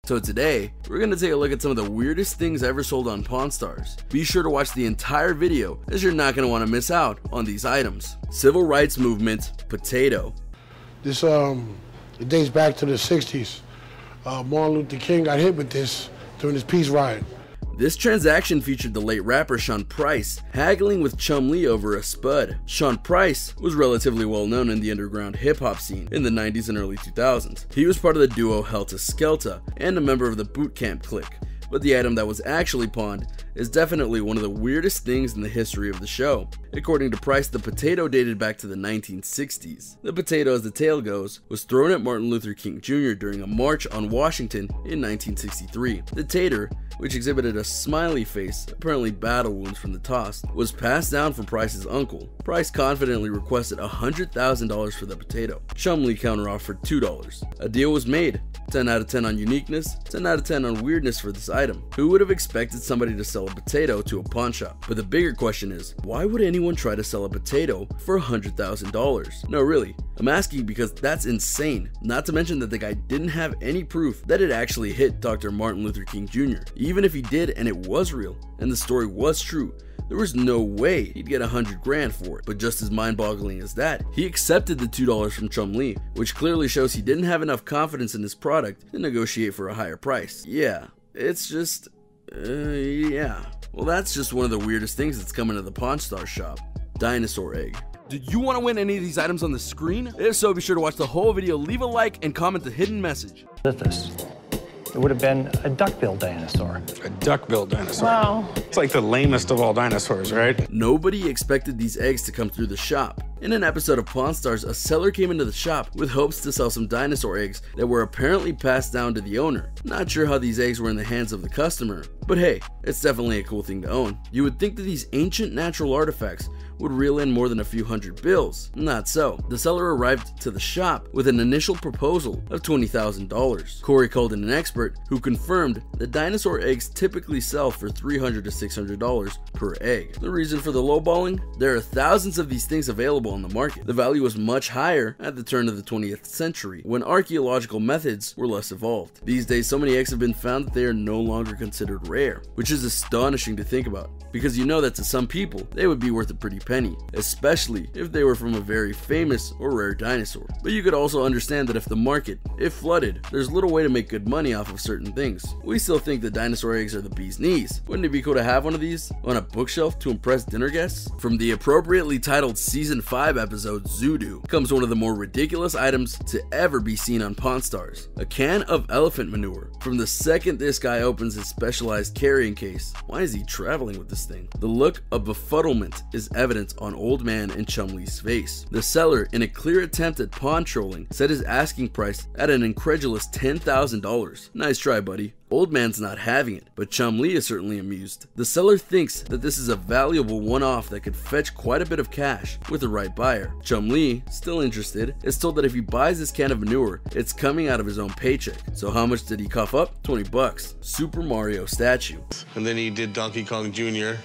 So today, we're going to take a look at some of the weirdest things ever sold on Pawn Stars. Be sure to watch the entire video as you're not going to want to miss out on these items. Civil rights movement potato. This it dates back to the 60s. Martin Luther King got hit with this during his peace riot. This transaction featured the late rapper Sean Price haggling with Chum-Li over a spud. Sean Price was relatively well known in the underground hip-hop scene in the 90s and early 2000s. He was part of the duo Helta Skelta and a member of the Boot Camp clique. But the item that was actually pawned is definitely one of the weirdest things in the history of the show. According to Price, the potato dated back to the 1960s. The potato, as the tale goes, was thrown at Martin Luther King Jr. during a march on Washington in 1963. The tater, which exhibited a smiley face, apparently battle wounds from the toss, was passed down from Price's uncle. Price confidently requested $100,000 for the potato. Chum-Li counteroffered $2. A deal was made. 10 out of 10 on uniqueness, 10 out of 10 on weirdness for this item. Who would have expected somebody to sell a potato to a pawn shop? But the bigger question is, why would anyone try to sell a potato for $100,000? No, really, I'm asking because that's insane. Not to mention that the guy didn't have any proof that it actually hit Dr. Martin Luther King Jr. Even if he did and it was real, and the story was true, there was no way he'd get $100,000 for it. But just as mind-boggling as that, he accepted the $2 from Chum-Li, which clearly shows he didn't have enough confidence in his product to negotiate for a higher price. Yeah, it's just, yeah. Well, that's just one of the weirdest things that's coming to the Pawn Star shop. Dinosaur egg. Do you want to win any of these items on the screen? If so, be sure to watch the whole video, leave a like, and comment the hidden message. This. It would have been a duck-billed dinosaur. A duck-billed dinosaur? Wow. It's like the lamest of all dinosaurs, right? Nobody expected these eggs to come through the shop. In an episode of Pawn Stars, a seller came into the shop with hopes to sell some dinosaur eggs that were apparently passed down to the owner. Not sure how these eggs were in the hands of the customer, but hey, it's definitely a cool thing to own. You would think that these ancient natural artifacts would reel in more than a few hundred bills. Not so. The seller arrived to the shop with an initial proposal of $20,000. Corey called in an expert who confirmed that dinosaur eggs typically sell for $300 to $600 per egg. The reason for the lowballing? There are thousands of these things available on the market. The value was much higher at the turn of the 20th century, when archaeological methods were less evolved. These days, so many eggs have been found that they are no longer considered rare, which is astonishing to think about, because you know that to some people, they would be worth a pretty penny, especially if they were from a very famous or rare dinosaur. But you could also understand that if the market, if flooded, there's little way to make good money off of certain things. We still think that dinosaur eggs are the bee's knees. Wouldn't it be cool to have one of these on a bookshelf to impress dinner guests? From the appropriately titled Season 5 episode Zoodoo comes one of the more ridiculous items to ever be seen on Pawn Stars. A can of elephant manure. From the second this guy opens his specialized carrying case, why is he traveling with this thing? The look of befuddlement is evident on Old Man and Chum-Li's face. The seller, in a clear attempt at pawn trolling, set his asking price at an incredulous $10,000. Nice try, buddy. Old Man's not having it, but Chum-Li is certainly amused. The seller thinks that this is a valuable one-off that could fetch quite a bit of cash with the right buyer. Chum-Li, still interested, is told that if he buys this can of manure, it's coming out of his own paycheck. So how much did he cough up? 20 bucks. Super Mario statue. And then he did Donkey Kong Jr.,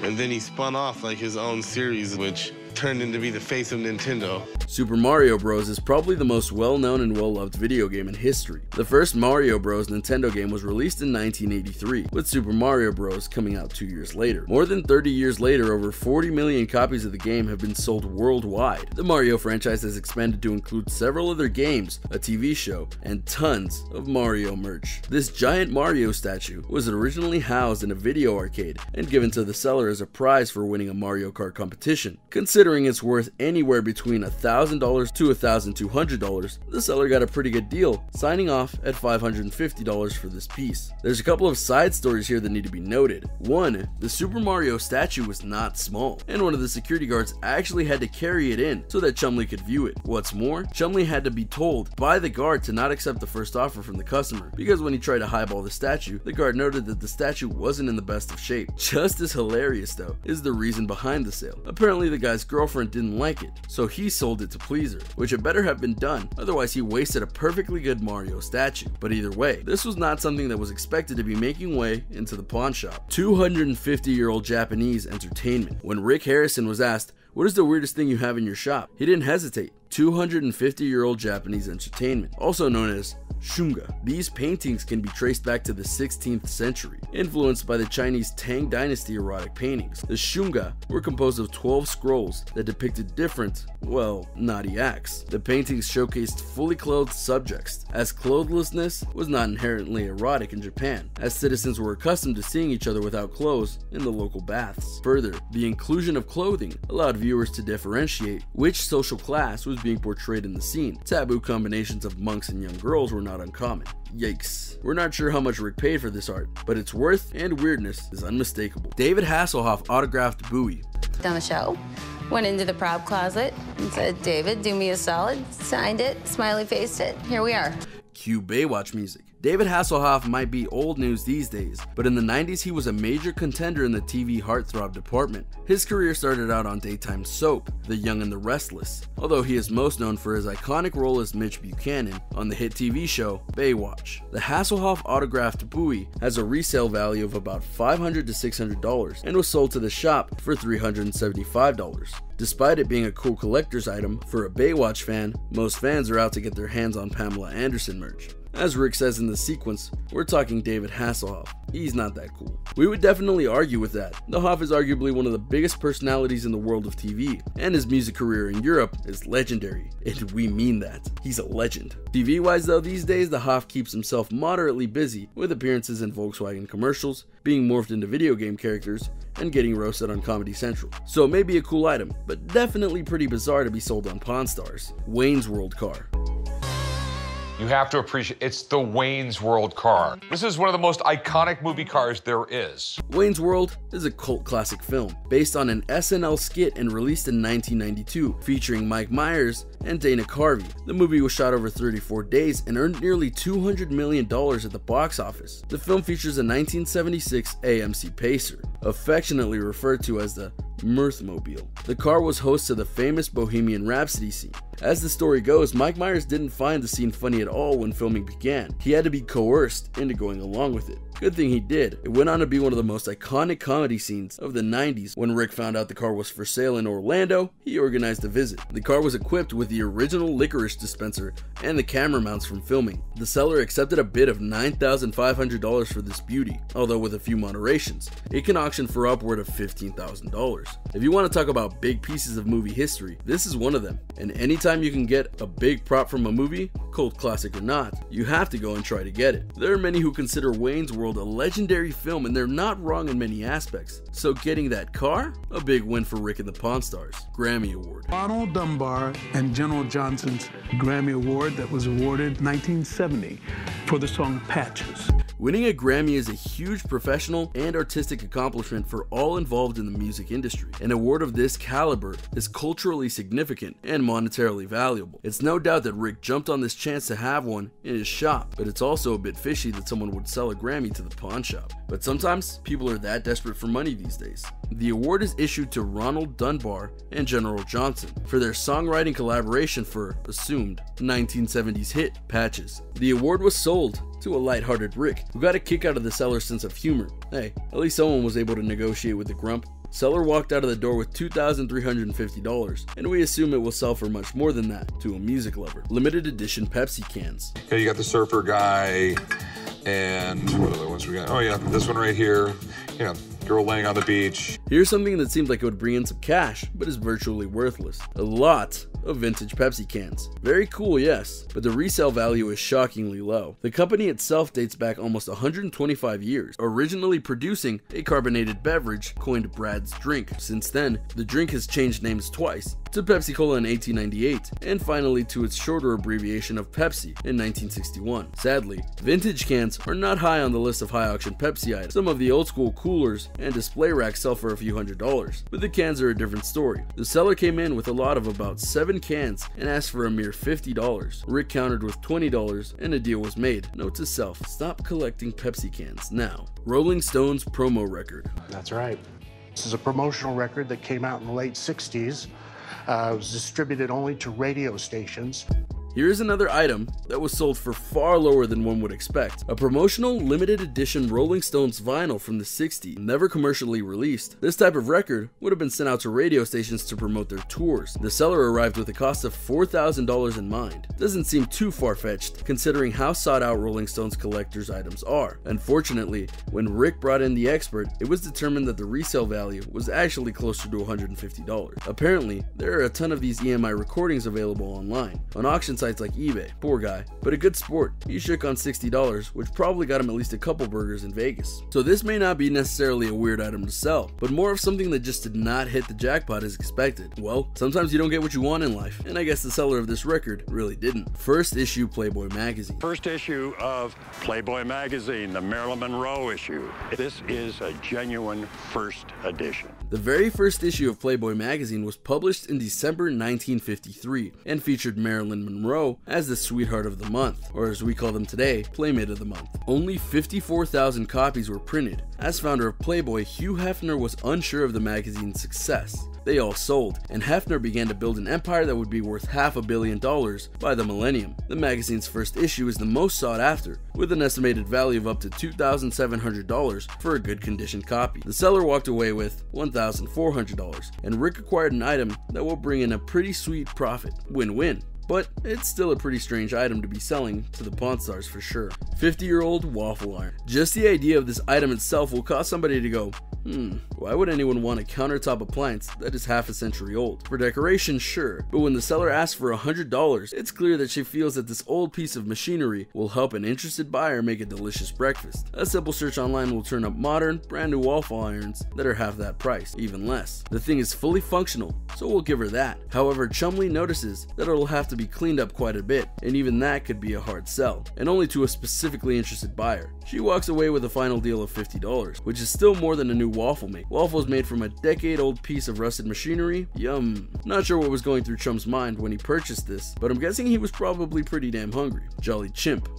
and then he spun off like his own series, which turned into be the face of Nintendo. Super Mario Bros. Is probably the most well-known and well-loved video game in history. The first Mario Bros. Nintendo game was released in 1983, with Super Mario Bros. Coming out 2 years later. More than 30 years later, over 40 million copies of the game have been sold worldwide. The Mario franchise has expanded to include several other games, a TV show, and tons of Mario merch. This giant Mario statue was originally housed in a video arcade and given to the seller as a prize for winning a Mario Kart competition. Considering it's worth anywhere between $1,000 to $1,200, the seller got a pretty good deal, signing off at $550 for this piece. There's a couple of side stories here that need to be noted. One, the Super Mario statue was not small, and one of the security guards actually had to carry it in so that Chum-Li could view it. What's more, Chum-Li had to be told by the guard to not accept the first offer from the customer, because when he tried to highball the statue, the guard noted that the statue wasn't in the best of shape. Just as hilarious though is the reason behind the sale. Apparently the guy's girlfriend didn't like it, so he sold it to please her, which had better have been done, otherwise he wasted a perfectly good Mario statue. But either way, this was not something that was expected to be making way into the pawn shop. 250-year-old Japanese entertainment. When Rick Harrison was asked, "What is the weirdest thing you have in your shop?" he didn't hesitate. 250-year-old Japanese entertainment, also known as shunga. These paintings can be traced back to the 16th century, influenced by the Chinese Tang Dynasty erotic paintings. The shunga were composed of 12 scrolls that depicted different, well, naughty acts. The paintings showcased fully clothed subjects, as clothlessness was not inherently erotic in Japan, as citizens were accustomed to seeing each other without clothes in the local baths. Further, the inclusion of clothing allowed viewers to differentiate which social class was being portrayed in the scene. Taboo combinations of monks and young girls were not uncommon. Yikes. We're not sure how much Rick paid for this art, but its worth and weirdness is unmistakable. David Hasselhoff autographed BUOY. Done the show, went into the prop closet and said, David, do me a solid, signed it, smiley faced it, here we are. Cue Baywatch music. David Hasselhoff might be old news these days, but in the 90s he was a major contender in the TV heartthrob department. His career started out on daytime soap, The Young and the Restless, although he is most known for his iconic role as Mitch Buchanan on the hit TV show Baywatch. The Hasselhoff autographed BUOY has a resale value of about $500 to $600 and was sold to the shop for $375. Despite it being a cool collector's item, for a Baywatch fan, most fans are out to get their hands on Pamela Anderson merch. As Rick says in the sequence, we're talking David Hasselhoff. He's not that cool. We would definitely argue with that. The Hoff is arguably one of the biggest personalities in the world of TV, and his music career in Europe is legendary. And we mean that. He's a legend. TV-wise though, these days the Hoff keeps himself moderately busy with appearances in Volkswagen commercials, being morphed into video game characters, and getting roasted on Comedy Central. So it may be a cool item, but definitely pretty bizarre to be sold on Pawn Stars. Wayne's World car. You have to appreciate, it's the Wayne's World car. This is one of the most iconic movie cars there is. Wayne's World is a cult classic film based on an SNL skit and released in 1992, featuring Mike Myers and Dana Carvey. The movie was shot over 34 days and earned nearly $200 million at the box office. The film features a 1976 AMC Pacer, affectionately referred to as the Mirthmobile. The car was host to the famous Bohemian Rhapsody scene. As the story goes, Mike Myers didn't find the scene funny at all when filming began. He had to be coerced into going along with it. Good thing he did. It went on to be one of the most iconic comedy scenes of the 90s. When Rick found out the car was for sale in Orlando, he organized a visit. The car was equipped with the original licorice dispenser and the camera mounts from filming. The seller accepted a bid of $9,500 for this beauty, although with a few moderations. It can auction for upward of $15,000. If you want to talk about big pieces of movie history, this is one of them. And anytime you can get a big prop from a movie, cult classic or not, you have to go and try to get it. There are many who consider Wayne's World a legendary film, and they're not wrong in many aspects. So getting that car? A big win for Rick and the Pawn Stars. Grammy Award. Arnold Dunbar and General Johnson's Grammy Award that was awarded in 1970 for the song Patches. Winning a Grammy is a huge professional and artistic accomplishment for all involved in the music industry. An award of this caliber is culturally significant and monetarily valuable. It's no doubt that Rick jumped on this chance to have one in his shop, but it's also a bit fishy that someone would sell a Grammy to the pawn shop. But sometimes people are that desperate for money these days. The award is issued to Ronald Dunbar and General Johnson for their songwriting collaboration for assumed 1970s hit Patches. The award was sold to a lighthearted Rick, who got a kick out of the seller's sense of humor. Hey, at least someone was able to negotiate with the grump. Seller walked out of the door with $2,350, and we assume it will sell for much more than that to a music lover. Limited edition Pepsi cans. Okay, you got the surfer guy, and what other ones we got? Oh yeah, this one right here. You know, girl laying on the beach. Here's something that seems like it would bring in some cash, but is virtually worthless. A lot of vintage Pepsi cans. Very cool, yes, but the resale value is shockingly low. The company itself dates back almost 125 years, originally producing a carbonated beverage coined Brad's Drink. Since then, the drink has changed names twice, to Pepsi Cola in 1898, and finally to its shorter abbreviation of Pepsi in 1961. Sadly, vintage cans are not high on the list of high-auction Pepsi items. Some of the old-school coolers and display racks sell for a few $100s, but the cans are a different story. The seller came in with a lot of about 7 cans and asked for a mere $50. Rick countered with $20 and a deal was made. Note to self, stop collecting Pepsi cans now. Rolling Stones promo record. That's right. This is a promotional record that came out in the late 60s. It was distributed only to radio stations. Here's another item that was sold for far lower than one would expect. A promotional limited edition Rolling Stones vinyl from the 60s, never commercially released. This type of record would have been sent out to radio stations to promote their tours. The seller arrived with a cost of $4,000 in mind. Doesn't seem too far-fetched considering how sought out Rolling Stones collector's items are. Unfortunately, when Rick brought in the expert, it was determined that the resale value was actually closer to $150. Apparently, there are a ton of these EMI recordings available online, on auction sites like eBay. Poor guy, but a good sport. He shook on $60, which probably got him at least a couple burgers in Vegas. So this may not be necessarily a weird item to sell, but more of something that just did not hit the jackpot as expected. Well, sometimes you don't get what you want in life, and I guess the seller of this record really didn't. First issue Playboy magazine. First issue of Playboy magazine, the Marilyn Monroe issue. This is a genuine first edition. The very first issue of Playboy magazine was published in December 1953 and featured Marilyn Monroe as the sweetheart of the month, or as we call them today, Playmate of the month. Only 54,000 copies were printed. As founder of Playboy, Hugh Hefner was unsure of the magazine's success. They all sold, and Hefner began to build an empire that would be worth $500 million by the millennium. The magazine's first issue is the most sought after, with an estimated value of up to $2,700 for a good condition copy. The seller walked away with $1,400, and Rick acquired an item that will bring in a pretty sweet profit. Win-win. But it's still a pretty strange item to be selling to the Pawn Stars for sure. 50-year-old waffle iron. Just the idea of this item itself will cause somebody to go, why would anyone want a countertop appliance that is half a century old? For decoration, sure, but when the seller asks for $100, it's clear that she feels that this old piece of machinery will help an interested buyer make a delicious breakfast. A simple search online will turn up modern, brand new waffle irons that are half that price, even less. The thing is fully functional, so we'll give her that. However, Chumley notices that it'll have to be cleaned up quite a bit, and even that could be a hard sell, and only to a specifically interested buyer. She walks away with a final deal of $50, which is still more than a new waffle make. Waffles made from a decade-old piece of rusted machinery? Yum. Not sure what was going through Chum's mind when he purchased this, but I'm guessing he was probably pretty damn hungry. Jolly Chimp.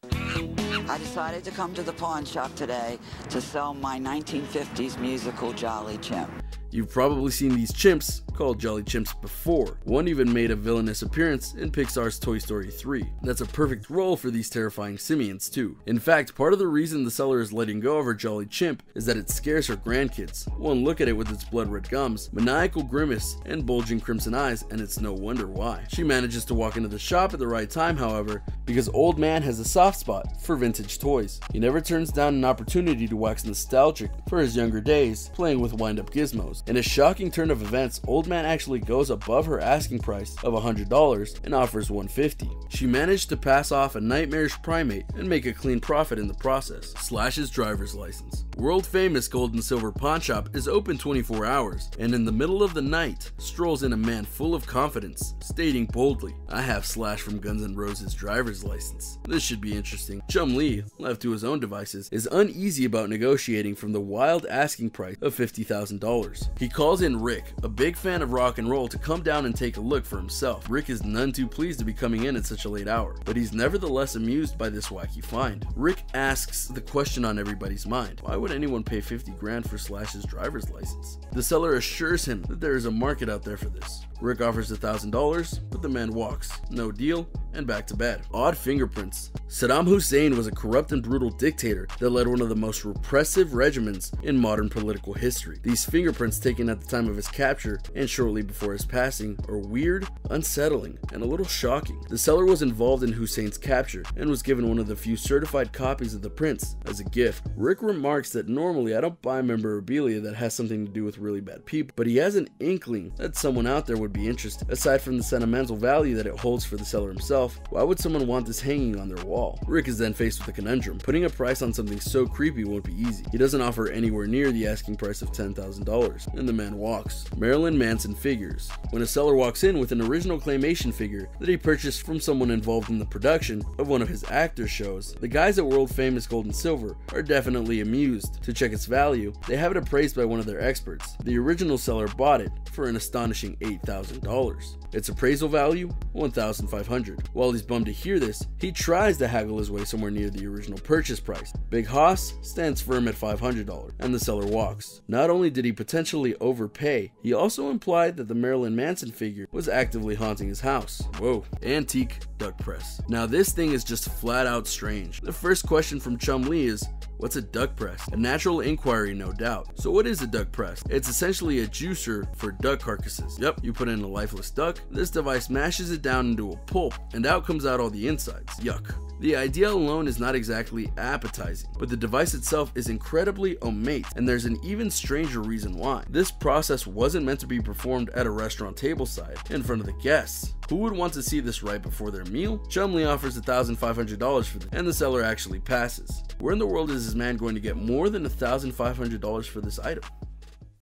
I decided to come to the pawn shop today to sell my 1950s musical Jolly Chimp. You've probably seen these chimps called Jolly Chimps before. One even made a villainous appearance in Pixar's Toy Story 3. That's a perfect role for these terrifying simians too. In fact, part of the reason the seller is letting go of her Jolly Chimp is that it scares her grandkids. One look at it with its blood-red gums, maniacal grimace, and bulging crimson eyes, and it's no wonder why. She manages to walk into the shop at the right time, however, because Old Man has a soft spot for vintage toys. He never turns down an opportunity to wax nostalgic for his younger days, playing with wind-up gizmos. In a shocking turn of events, Old Man actually goes above her asking price of $100 and offers $150. She managed to pass off a nightmarish primate and make a clean profit in the process. Slash's driver's license. World famous gold and silver pawn shop is open 24 hours, and in the middle of the night strolls in a man full of confidence, stating boldly, "I have Slash from Guns N' Roses' driver's license." This should be interesting. Chum Lee, left to his own devices, is uneasy about negotiating from the wild asking price of $50,000. He calls in Rick, a big fan of rock and roll, to come down and take a look for himself. Rick is none too pleased to be coming in at such a late hour, but he's nevertheless amused by this wacky find. Rick asks the question on everybody's mind: why would anyone pay 50 grand for Slash's driver's license? The seller assures him that there is a market out there for this. Rick offers $1,000, but the man walks. No deal, and back to bed. Odd fingerprints. Saddam Hussein was a corrupt and brutal dictator that led one of the most repressive regiments in modern political history. These fingerprints taken at the time of his capture and shortly before his passing are weird, unsettling, and a little shocking. The seller was involved in Hussein's capture and was given one of the few certified copies of the prints as a gift. Rick remarks that normally I don't buy memorabilia that has something to do with really bad people, but he has an inkling that someone out there would be interested. Aside from the sentimental value that it holds for the seller himself, why would someone want this hanging on their wall? Rick is then faced with a conundrum. Putting a price on something so creepy won't be easy. He doesn't offer anywhere near the asking price of $10,000, and the man walks. Marilyn Manson figures. When a seller walks in with an original claymation figure that he purchased from someone involved in the production of one of his actor shows, the guys at World Famous Gold and Silver are definitely amused. To check its value, they have it appraised by one of their experts. The original seller bought it for an astonishing $8,000. Its appraisal value, $1,500. While he's bummed to hear this, he tries to haggle his way somewhere near the original purchase price. Big Hoss stands firm at $500, and the seller walks. Not only did he potentially overpay, he also implied that the Marilyn Manson figure was actively haunting his house. Whoa. Antique duck press. Now this thing is just flat out strange. The first question from Chum Lee is, what's a duck press? A natural inquiry, no doubt. So what is a duck press? It's essentially a juicer for duck carcasses. Yep, you put in a lifeless duck, this device mashes it down into a pulp, and out comes out all the insides. Yuck. The idea alone is not exactly appetizing, but the device itself is incredibly omate, and there's an even stranger reason why. This process wasn't meant to be performed at a restaurant tableside, in front of the guests. Who would want to see this right before their meal? Chumley offers $1,500 for this, and the seller actually passes. Where in the world is this man going to get more than $1,500 for this item?